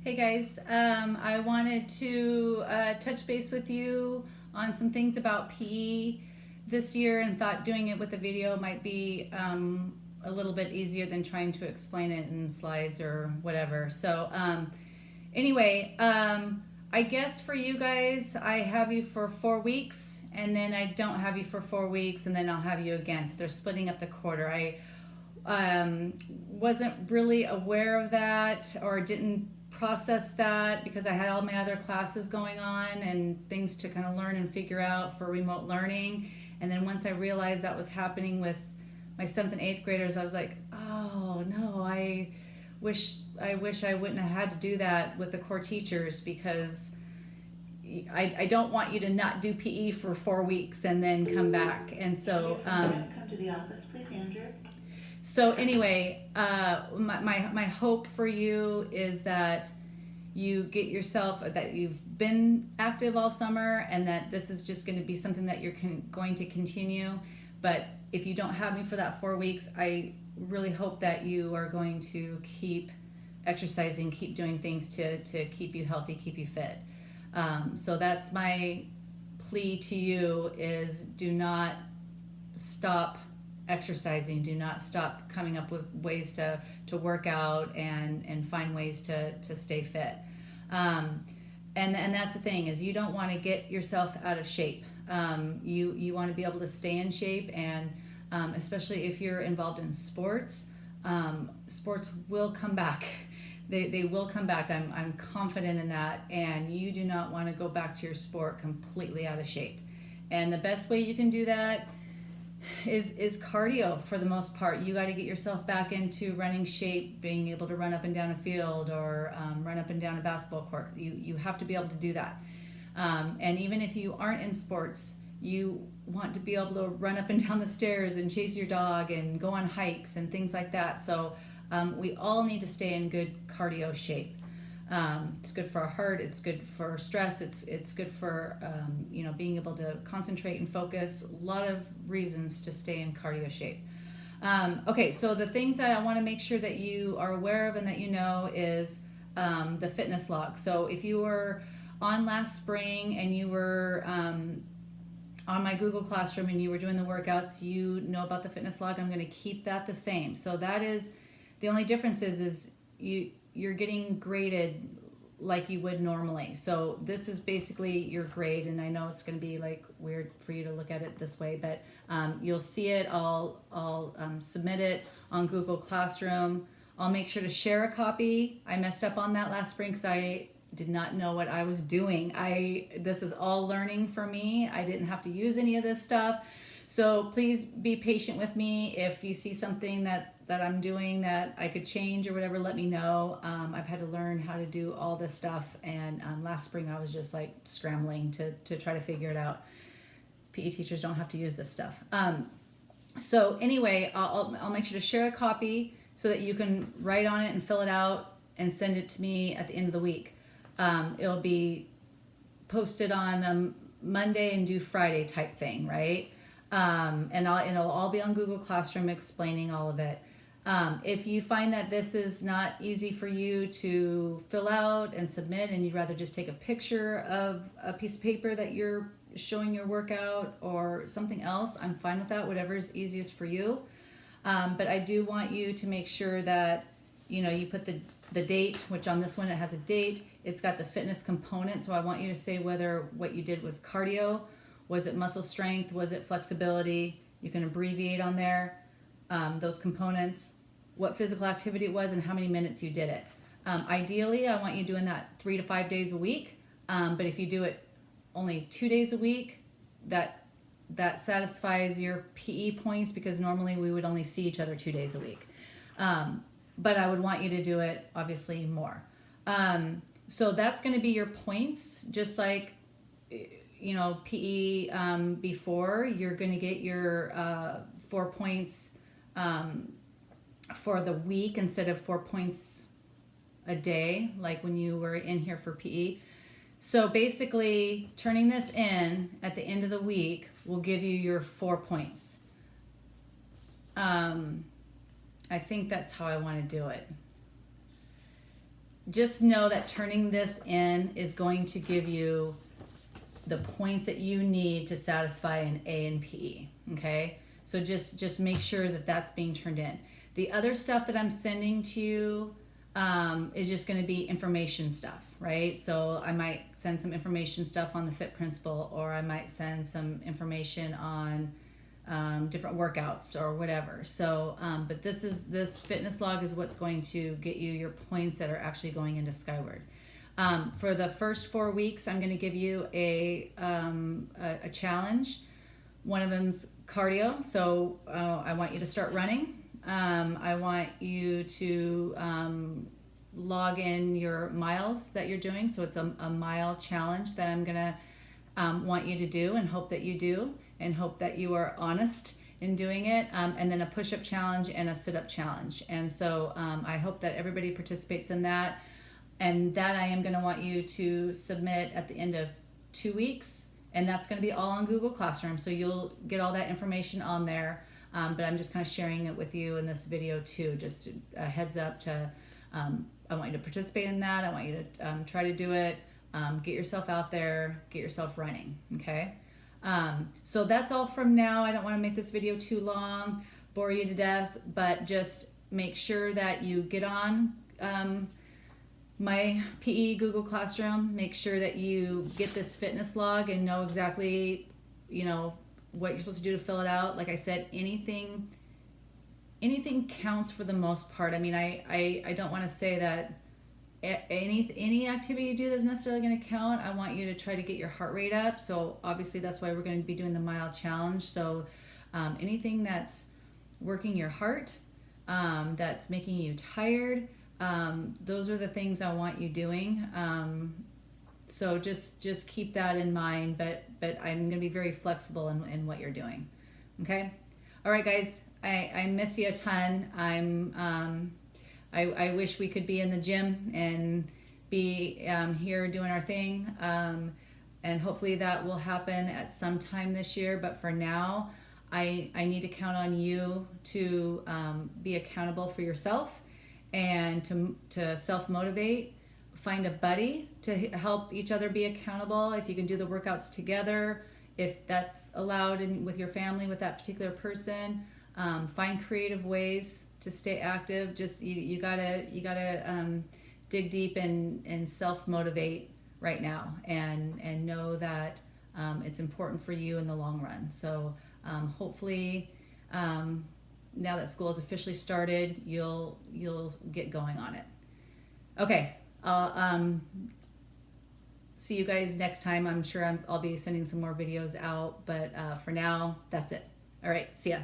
Hey guys, I wanted to touch base with you on some things about PE this year and thought doing it with a video might be a little bit easier than trying to explain it in slides or whatever. So, I guess for you guys, I have you for 4 weeks and then I don't have you for 4 weeks and then I'll have you again. So they're splitting up the quarter. I wasn't really aware of that or didn't process that because I had all my other classes going on and things to kind of learn and figure out for remote learning. And then once I realized that was happening with my 7th and 8th graders, I was like, oh no, I wish I wouldn't have had to do that with the core teachers because I don't want you to not do PE for 4 weeks and then come back. And so come to the office, please, Andrew. So anyway, my hope for you is that you get yourself, that you've been active all summer and that this is just going to be something that you're going to continue. But if you don't have me for that 4 weeks, I really hope that you are going to keep exercising, keep doing things to keep you healthy, keep you fit. So that's my plea to you is do not stop exercising, do not stop coming up with ways to work out and find ways to stay fit. And that's the thing is you don't want to get yourself out of shape. You want to be able to stay in shape and especially if you're involved in sports, sports will come back. They will come back. I'm confident in that. And you do not want to go back to your sport completely out of shape. And the best way you can do that is cardio for the most part. You got to get yourself back into running shape, being able to run up and down a field or run up and down a basketball court. You have to be able to do that. And even if you aren't in sports, you want to be able to run up and down the stairs and chase your dog and go on hikes and things like that. So we all need to stay in good cardio shape. It's good for our heart. It's good for stress. It's good for being able to concentrate and focus. A lot of reasons to stay in cardio shape. Okay, so the things that I want to make sure that you are aware of and that you know is the fitness log. So if you were on last spring and you were on my Google Classroom and you were doing the workouts, you know about the fitness log. I'm going to keep that the same. So that is the only difference is you're getting graded like you would normally. So this is basically your grade, and I know it's going to be like weird for you to look at it this way, but you'll see it. I'll submit it on Google Classroom. I'll make sure to share a copy. I messed up on that last spring because I did not know what I was doing. This is all learning for me. I didn't have to use any of this stuff. So please be patient with me. If you see something that I'm doing that I could change or whatever, let me know. I've had to learn how to do all this stuff. And last spring I was just like scrambling to try to figure it out. PE teachers don't have to use this stuff. So anyway, I'll make sure to share a copy so that you can write on it and fill it out and send it to me at the end of the week. It'll be posted on Monday and due Friday type thing, right? And it'll all be on Google Classroom explaining all of it. If you find that this is not easy for you to fill out and submit and you'd rather just take a picture of a piece of paper that you're showing your workout or something else, I'm fine with that, whatever is easiest for you. But I do want you to make sure that you put the date, which on this one it has a date. It's got the fitness component, so I want you to say whether what you did was cardio, was it muscle strength, was it flexibility. You can abbreviate on there those components, what physical activity it was, and how many minutes you did it. Ideally, I want you doing that 3 to 5 days a week, but if you do it only 2 days a week, that satisfies your PE points because normally we would only see each other 2 days a week. But I would want you to do it obviously more. So that's going to be your points, just like PE before. You're going to get your 4 points for the week instead of 4 points a day, like when you were in here for PE. So basically, turning this in at the end of the week will give you your 4 points. I think that's how I want to do it. just know that turning this in is going to give you the points that you need to satisfy an A in PE. Okay, so just make sure that that's being turned in. The other stuff that I'm sending to you is just going to be information stuff, right? So I might send some information stuff on the Fit Principle, or I might send some information on different workouts or whatever. So, but this fitness log is what's going to get you your points that are actually going into Skyward. For the first 4 weeks, I'm going to give you a challenge. One of them's cardio. So I want you to start running. I want you to log in your miles that you're doing. So it's a mile challenge that I'm going to want you to do, and hope that you do, and hope that you are honest in doing it. And then a push-up challenge and a sit-up challenge. And so I hope that everybody participates in that. And that I am going to want you to submit at the end of 2 weeks. And that's going to be all on Google Classroom. So you'll get all that information on there. But I'm just kind of sharing it with you in this video too. Just a heads up to, I want you to participate in that. I want you to try to do it. Get yourself out there, get yourself running. Okay. So that's all from now. I don't want to make this video too long, bore you to death, but just make sure that you get on my PE Google Classroom. Make sure that you get this fitness log and know exactly, what you're supposed to do to fill it out. Like I said, anything counts for the most part. I mean, I don't want to say that any activity you do that's necessarily going to count. I want you to try to get your heart rate up. So obviously that's why we're going to be doing the mile challenge. So anything that's working your heart, that's making you tired, those are the things I want you doing. So just keep that in mind, but I'm going to be very flexible in what you're doing. Okay. All right, guys, I miss you a ton. I wish we could be in the gym and be here doing our thing. And hopefully that will happen at some time this year. But for now, I need to count on you to be accountable for yourself, and to self-motivate. Find a buddy to help each other be accountable. If you can do the workouts together, if that's allowed with your family with that particular person, find creative ways to stay active. Just you gotta dig deep and self-motivate right now, and know that it's important for you in the long run. So hopefully now that school has officially started, you'll get going on it. Okay. I'll see you guys next time. I'm sure I'll be sending some more videos out, but for now, that's it. All right, see ya.